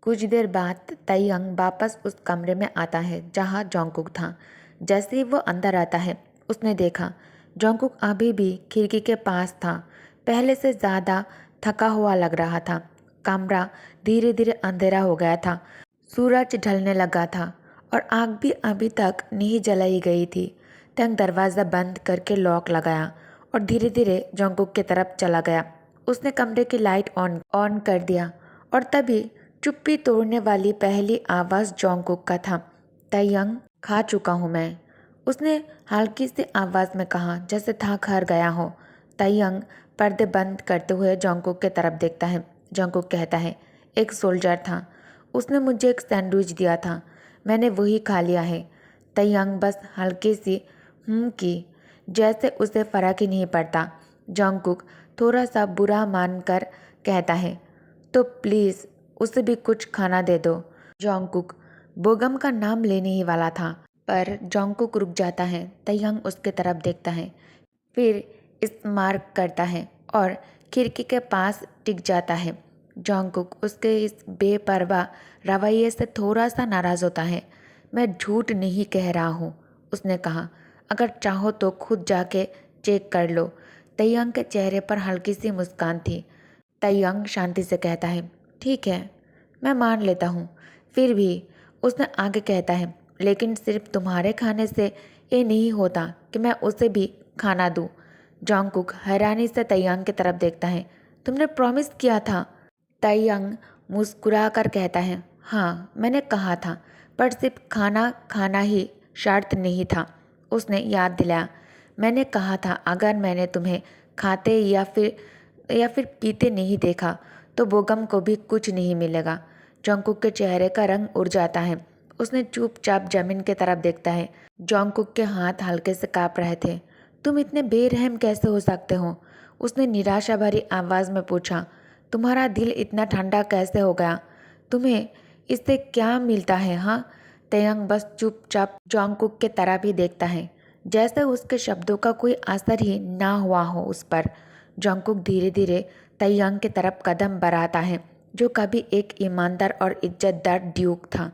कुछ देर बाद तैयंग वापस उस कमरे में आता है जहाँ जोंगकुक था। जैसे ही वो अंदर आता है उसने देखा जोंगकुक अभी भी खिड़की के पास था। पहले से ज़्यादा थका हुआ लग रहा था। कमरा धीरे धीरे अंधेरा हो गया था। सूरज ढलने लगा था और आग भी अभी तक नहीं जलाई गई थी। तैयंग दरवाज़ा बंद करके लॉक लगाया और धीरे धीरे जोंगकुक की तरफ चला गया। उसने कमरे की लाइट ऑन कर दिया और तभी चुप्पी तोड़ने वाली पहली आवाज़ जोंगकुक का था। तैयंग, खा चुका हूँ मैं, उसने हल्की सी आवाज़ में कहा जैसे थक हार गया हो। तैयंग पर्दे बंद करते हुए जोंगकुक की तरफ देखता है। जोंगकुक कहता है, एक सोल्जर था, उसने मुझे एक सैंडविच दिया था, मैंने वही खा लिया है। तैयंग बस हल्की सी की, जैसे उसे फर्क ही नहीं पड़ता। जोंगकुक थोड़ा सा बुरा मानकर कहता है, तो प्लीज़ उसे भी कुछ खाना दे दो। जोंगकुक बोगम का नाम लेने ही वाला था, पर जोंगकुक रुक जाता है। तैयंग उसके तरफ देखता है, फिर स्मार्क करता है और खिड़की के पास टिक जाता है। जोंगकुक उसके इस बेपरवाह रवैये से थोड़ा सा नाराज़ होता है। मैं झूठ नहीं कह रहा हूँ, उसने कहा, अगर चाहो तो खुद जाके चेक कर लो। तैयंग के चेहरे पर हल्की सी मुस्कान थी। तैयंग शांति से कहता है, ठीक है, मैं मान लेता हूँ। फिर भी उसने आगे कहता है, लेकिन सिर्फ तुम्हारे खाने से ये नहीं होता कि मैं उसे भी खाना दूँ। जोंगकुक हैरानी से तैयंग की तरफ देखता है, तुमने प्रॉमिस किया था। तैयंग मुस्कुरा कर कहता है, हाँ मैंने कहा था, पर सिर्फ खाना खाना ही शर्त नहीं था। उसने याद दिलाया, मैंने कहा था अगर मैंने तुम्हें खाते या फिर पीते नहीं देखा तो बोगम को भी कुछ नहीं मिलेगा। जोंगकुक के चेहरे का रंग उड़ जाता है। उसने चुपचाप जमीन की तरफ देखता है। जोंगकुक के हाथ हल्के से काँप रहे थे। तुम इतने बेरहम कैसे हो सकते हो? उसने निराशा भरी आवाज़ में पूछा। तुम्हारा दिल इतना ठंडा कैसे हो गया? तुम्हें इससे क्या मिलता है? हाँ। तैयंग बस चुपचाप जोंगकुक के तरफ ही देखता है, जैसे उसके शब्दों का कोई असर ही ना हुआ हो उस पर। जोंगकुक धीरे धीरे तैयंग की तरफ कदम बढ़ाता है, जो कभी एक ईमानदार और इज्जतदार ड्यूक था।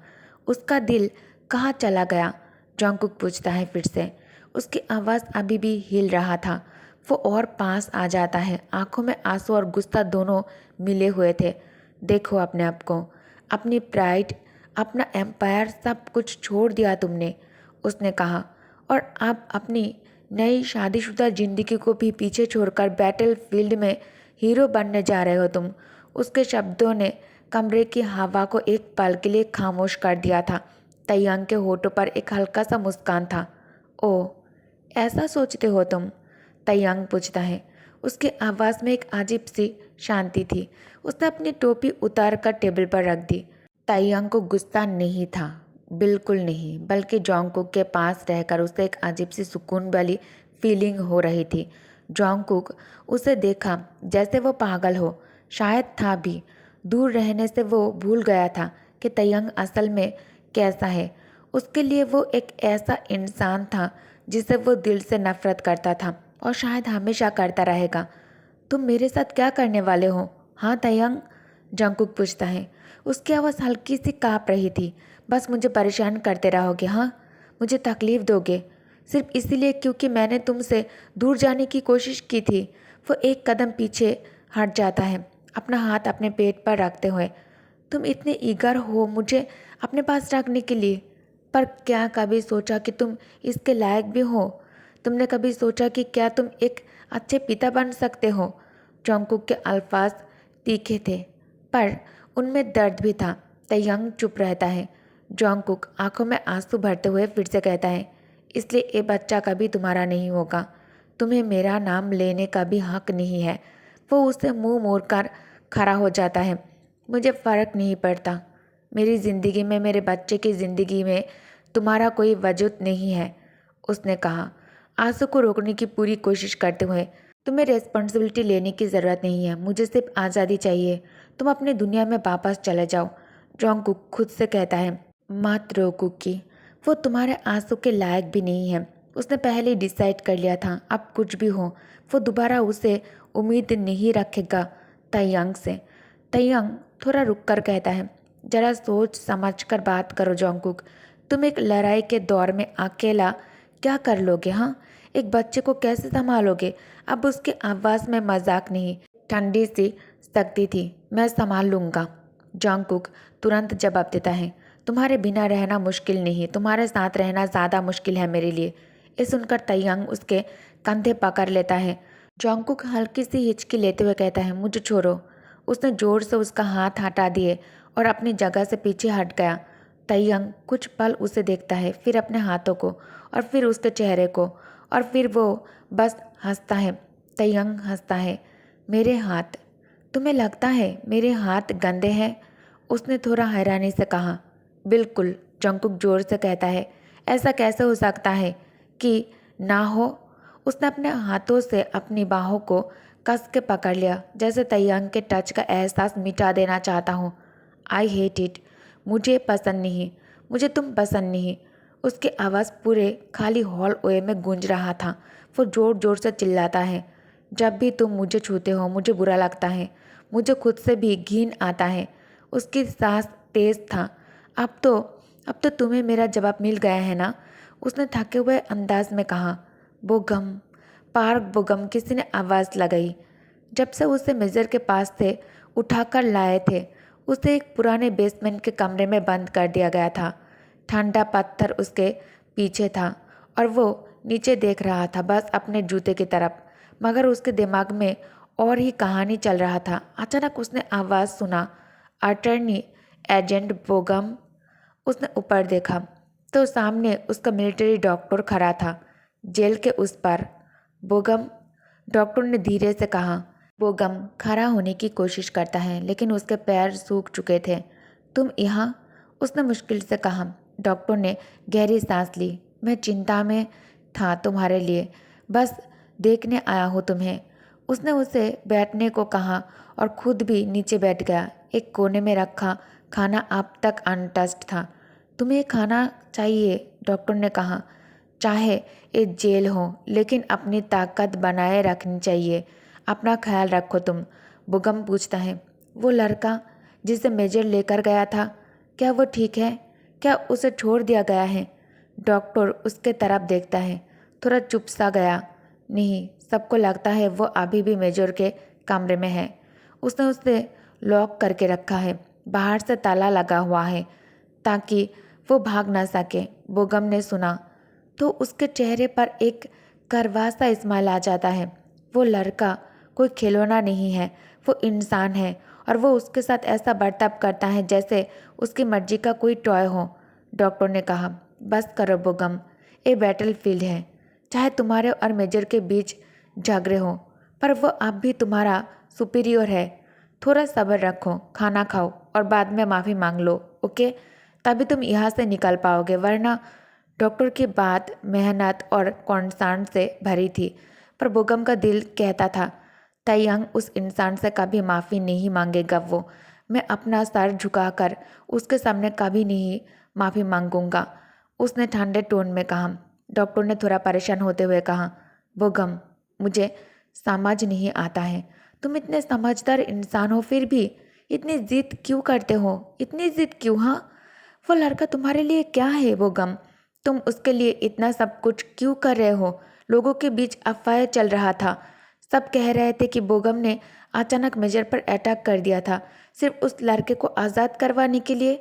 उसका दिल कहाँ चला गया? जोंगकुक पूछता है फिर से। उसकी आवाज़ अभी भी हिल रहा था। वो और पास आ जाता है। आंखों में आंसू और गुस्सा दोनों मिले हुए थे। देखो अपने आप को, अपनी प्राइड, अपना एम्पायर, सब कुछ छोड़ दिया तुमने, उसने कहा, और अब अपनी नई शादीशुदा जिंदगी को भी पीछे छोड़कर बैटल फील्ड में हीरो बनने जा रहे हो तुम। उसके शब्दों ने कमरे की हवा को एक पल के लिए खामोश कर दिया था। तैयंग के होठों पर एक हल्का सा मुस्कान था। ओह, ऐसा सोचते हो तुम? तैयंग पूछता है। उसकी आवाज़ में एक अजीब सी शांति थी। उसने अपनी टोपी उतार कर टेबल पर रख दी। तैयंग को गुस्सा नहीं था, बिल्कुल नहीं, बल्कि जोंगकुक के पास रहकर उसे एक अजीब सी सुकून वाली फीलिंग हो रही थी। जोंगकुक उसे देखा जैसे वो पागल हो, शायद था भी। दूर रहने से वो भूल गया था कि तैयंग असल में कैसा है। उसके लिए वो एक ऐसा इंसान था जिसे वो दिल से नफरत करता था और शायद हमेशा करता रहेगा। तुम मेरे साथ क्या करने वाले हो? हाँ तैयंग, जंकुक पूछता है। उसकी आवाज़ हल्की सी काँप रही थी। बस मुझे परेशान करते रहोगे? हाँ, मुझे तकलीफ़ दोगे सिर्फ इसीलिए क्योंकि मैंने तुमसे दूर जाने की कोशिश की थी। वो एक कदम पीछे हट जाता है, अपना हाथ अपने पेट पर रखते हुए। तुम इतने ईगर हो मुझे अपने पास रखने के लिए, पर क्या कभी सोचा कि तुम इसके लायक भी हो? तुमने कभी सोचा कि क्या तुम एक अच्छे पिता बन सकते हो? जोंगकुक के अल्फाज तीखे थे, पर उनमें दर्द भी था। तैयंग चुप रहता है। जोंगकुक आंखों में आंसू भरते हुए फिर से कहता है, इसलिए ये बच्चा कभी तुम्हारा नहीं होगा। तुम्हें मेरा नाम लेने का भी हक नहीं है। वो उससे मुंह मोड़कर खड़ा हो जाता है। मुझे फ़र्क नहीं पड़ता। मेरी ज़िंदगी में, मेरे बच्चे की ज़िंदगी में तुम्हारा कोई वजूद नहीं है, उसने कहा, आंसू को रोकने की पूरी कोशिश करते हुए। तुम्हें रिस्पॉन्सिबिलिटी लेने की ज़रूरत नहीं है, मुझे सिर्फ आज़ादी चाहिए। तुम अपनी दुनिया में वापस चले जाओ। जोंगकुक खुद से कहता है, मत रो कुकी, वो तुम्हारे आंसू के लायक भी नहीं है। उसने पहले ही डिसाइड कर लिया था, अब कुछ भी हो वो दोबारा उसे उम्मीद नहीं रखेगा तैयंग से। तैयंग थोड़ा रुक कर कहता है, जरा सोच समझ कर बात करो जोंगकुक। तुम एक लड़ाई के दौर में अकेला क्या कर लोगे? हाँ, एक बच्चे को कैसे संभालोगे? अब उसके आवाज़ में मजाक नहीं, ठंडी सी सख्ती थी। मैं संभाल लूँगा, जोंगकुक तुरंत जवाब देता है। तुम्हारे बिना रहना मुश्किल नहीं, तुम्हारे साथ रहना ज़्यादा मुश्किल है मेरे लिए। ये सुनकर तैयांग उसके कंधे पकड़ लेता है। जोंगकुक हल्की सी हिचकी लेते हुए कहता है, मुझे छोड़ो। उसने जोर से उसका हाथ हटा दिए और अपनी जगह से पीछे हट गया। तैयांग कुछ पल उसे देखता है, फिर अपने हाथों को, और फिर उसके चेहरे को, और फिर वो बस हंसता है। तैयांग हंसता है। मेरे हाथ? तुम्हें लगता है मेरे हाथ गंदे हैं? उसने थोड़ा हैरानी से कहा। बिल्कुल, जोंगकुक जोर से कहता है। ऐसा कैसे हो सकता है कि ना हो? उसने अपने हाथों से अपनी बाहों को कस के पकड़ लिया, जैसे तैयांग के टच का एहसास मिटा देना चाहता हूँ। I hate it. मुझे पसंद नहीं, मुझे तुम पसंद नहीं। उसकी आवाज़ पूरे खाली हॉलवे में गूंज रहा था। वो ज़ोर ज़ोर से चिल्लाता है। जब भी तुम मुझे छूते हो मुझे बुरा लगता है, मुझे खुद से भी घिन आता है। उसकी सांस तेज था। अब तो अब तो तुम्हें मेरा जवाब मिल गया है ना? उसने थके हुए अंदाज में कहा। बोगम, पार्क बोगम, किसी ने आवाज़ लगाई। जब से उसे मेजर के पास थे उठाकर लाए थे, उसे एक पुराने बेसमेंट के कमरे में बंद कर दिया गया था। ठंडा पत्थर उसके पीछे था और वो नीचे देख रहा था, बस अपने जूते की तरफ। मगर उसके दिमाग में और ही कहानी चल रहा था। अचानक उसने आवाज़ सुना, अटर्नी एजेंट बोगम। उसने ऊपर देखा तो सामने उसका मिलिट्री डॉक्टर खड़ा था, जेल के उस पार। बोगम, डॉक्टर ने धीरे से कहा। बोगम खड़ा होने की कोशिश करता है, लेकिन उसके पैर सूख चुके थे। तुम यहाँ? उसने मुश्किल से कहा। डॉक्टर ने गहरी सांस ली। मैं चिंता में था तुम्हारे लिए, बस देखने आया हूँ तुम्हें। उसने उसे बैठने को कहा और खुद भी नीचे बैठ गया। एक कोने में रखा खाना अब तक अनटच्ड था। तुम्हें खाना चाहिए? डॉक्टर ने कहा। चाहे ये जेल हो, लेकिन अपनी ताकत बनाए रखनी चाहिए। अपना ख्याल रखो तुम। बुगम पूछता है। वो लड़का जिसे मेजर लेकर गया था, क्या वो ठीक है? क्या उसे छोड़ दिया गया है? डॉक्टर उसके तरफ देखता है, थोड़ा चुप सा गया। नहीं, सबको लगता है वो अभी भी मेजर के कमरे में है। उसने उसे लॉक करके रखा है, बाहर से ताला लगा हुआ है ताकि वो भाग ना सके। बोगम ने सुना तो उसके चेहरे पर एक करवा सा स्माइल आ जाता है। वो लड़का कोई खिलौना नहीं है, वो इंसान है, और वो उसके साथ ऐसा बर्ताव करता है जैसे उसकी मर्जी का कोई टॉय हो। डॉक्टर ने कहा, बस करो बोगम, ये बैटलफील्ड है। चाहे तुम्हारे और मेजर के बीच झगड़े हो, पर वो अब भी तुम्हारा सुपीरियर है। थोड़ा सब्र रखो, खाना खाओ और बाद में माफ़ी मांग लो, ओके? तभी तुम यहाँ से निकल पाओगे, वरना। डॉक्टर की बात मेहनत और कॉन्सर्न से भरी थी, पर बोगम का दिल कहता था, तैयांग उस इंसान से कभी माफ़ी नहीं मांगेगा। वो, मैं अपना सर झुकाकर उसके सामने कभी नहीं माफ़ी मांगूंगा। उसने ठंडे टोन में कहा। डॉक्टर ने थोड़ा परेशान होते हुए कहा, बोगम, मुझे समझ नहीं आता है, तुम इतने समझदार इंसान हो फिर भी इतनी जिद क्यों करते हो? इतनी जिद क्यों? हाँ, वो लड़का तुम्हारे लिए क्या है बोगम? तुम उसके लिए इतना सब कुछ क्यों कर रहे हो? लोगों के बीच अफवाह चल रहा था, सब कह रहे थे कि बोगम ने अचानक मेजर पर अटैक कर दिया था, सिर्फ उस लड़के को आज़ाद करवाने के लिए।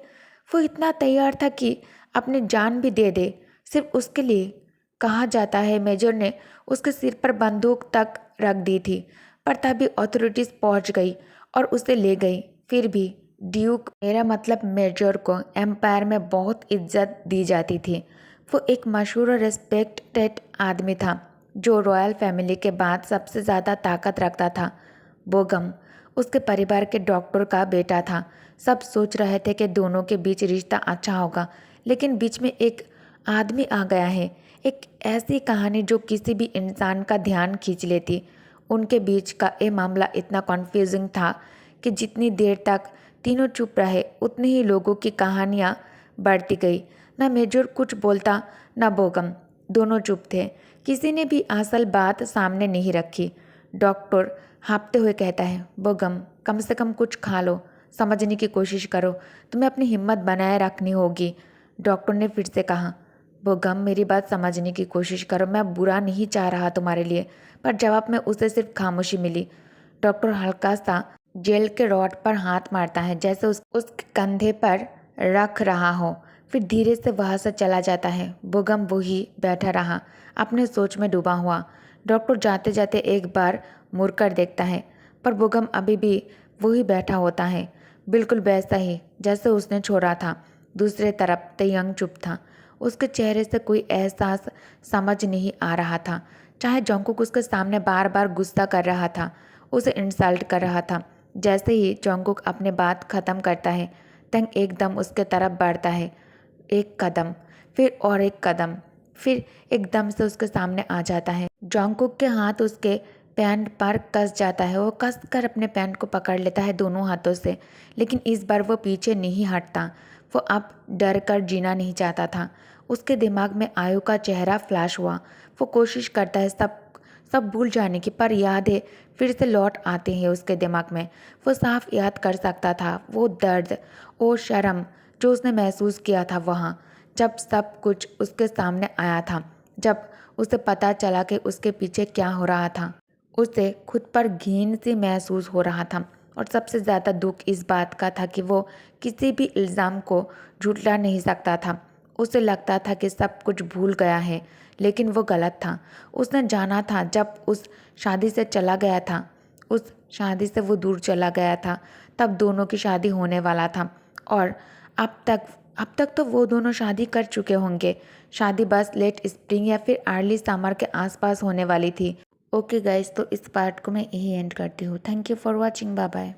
वो इतना तैयार था कि अपनी जान भी दे दे, सिर्फ उसके लिए। कहा जाता है मेजर ने उसके सिर पर बंदूक तक रख दी थी, पर तभी अथॉरिटीज़ पहुंच गई और उसे ले गई। फिर भी ड्यूक, मेरा मतलब मेजर को एम्पायर में बहुत इज्जत दी जाती थी। वो एक मशहूर और रिस्पेक्टेड आदमी था, जो रॉयल फैमिली के बाद सबसे ज़्यादा ताकत रखता था। बोगम उसके परिवार के डॉक्टर का बेटा था। सब सोच रहे थे कि दोनों के बीच रिश्ता अच्छा होगा, लेकिन बीच में एक आदमी आ गया है, एक ऐसी कहानी जो किसी भी इंसान का ध्यान खींच लेती। उनके बीच का ये मामला इतना कन्फ्यूजिंग था कि जितनी देर तक तीनों चुप रहे, उतनी ही लोगों की कहानियाँ बढ़ती गई। न मेजर कुछ बोलता, न बोगम, दोनों चुप थे। किसी ने भी असल बात सामने नहीं रखी। डॉक्टर हाँफते हुए कहता है, बोगम, कम से कम कुछ खा लो। समझने की कोशिश करो, तुम्हें अपनी हिम्मत बनाए रखनी होगी, डॉक्टर ने फिर से कहा। बोगम, मेरी बात समझने की कोशिश करो, मैं बुरा नहीं चाह रहा तुम्हारे लिए। पर जवाब में उसे सिर्फ खामोशी मिली। डॉक्टर हल्का सा जेल के रॉड पर हाथ मारता है, जैसे उसके कंधे पर रख रहा हो। फिर धीरे से वहाँ से चला जाता है। बोगम वही बैठा रहा, अपने सोच में डूबा हुआ। डॉक्टर जाते जाते एक बार मुड़कर देखता है, पर बोगम अभी भी वही बैठा होता है, बिल्कुल वैसा ही जैसे उसने छोड़ा था। दूसरी तरफ तयंग चुप था। उसके चेहरे से कोई एहसास समझ नहीं आ रहा था। चाहे जोंगकुक उसके सामने बार बार गुस्सा कर रहा था, उसे इंसल्ट कर रहा था। जैसे ही जोंगकुक अपने बात खत्म करता है, तंग एकदम उसके तरफ बढ़ता है। एक कदम, फिर और एक कदम, फिर एकदम से उसके सामने आ जाता है। जोंगकुक के हाथ उसके पैंट पर कस जाता है। वो कस कर अपने पैंट को पकड़ लेता है दोनों हाथों से, लेकिन इस बार वो पीछे नहीं हटता। वो अब डर कर जीना नहीं चाहता था। उसके दिमाग में आयु का चेहरा फ्लैश हुआ। वो कोशिश करता है सब सब भूल जाने की, पर यादें फिर से लौट आते हैं उसके दिमाग में। वो साफ याद कर सकता था वो दर्द और शर्म जो उसने महसूस किया था वहाँ, जब सब कुछ उसके सामने आया था, जब उसे पता चला कि उसके पीछे क्या हो रहा था। उसे खुद पर घिन सी महसूस हो रहा था, और सबसे ज़्यादा दुख इस बात का था कि वो किसी भी इल्ज़ाम को झुठला नहीं सकता था। उसे लगता था कि सब कुछ भूल गया है, लेकिन वो गलत था। उसने जाना था जब उस शादी से चला गया था, उस शादी से वो दूर चला गया था, तब दोनों की शादी होने वाला था। और अब तक तो वो दोनों शादी कर चुके होंगे। शादी बस लेट स्प्रिंग या फिर अर्ली समर के आसपास होने वाली थी। ओके गाइस, तो इस पार्ट को मैं यही एंड करती हूँ। Thank you for watching, bye bye.